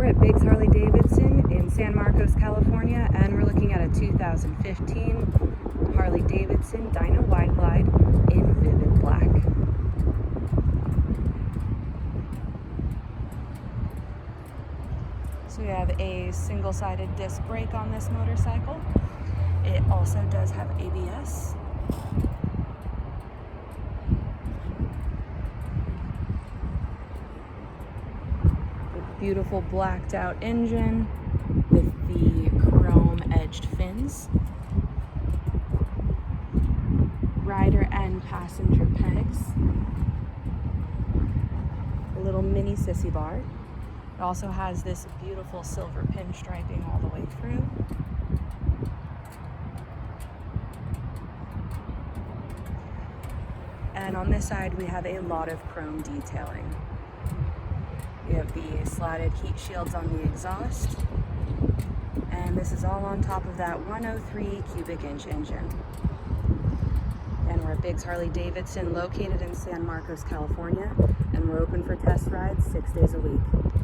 We're at Biggs Harley Davidson in San Marcos, California, and we're looking at a 2015 Harley Davidson Dyna Wide Glide in vivid black. So we have a single-sided disc brake on this motorcycle. It also does have ABS. Beautiful blacked out engine with the chrome edged fins, rider and passenger pegs, a little mini sissy bar. It also has this beautiful silver pinstriping all the way through. And on this side we have a lot of chrome detailing. We have the slatted heat shields on the exhaust, and this is all on top of that 103 cubic inch engine. And we're at Biggs Harley Davidson, located in San Marcos, California, and we're open for test rides 6 days a week.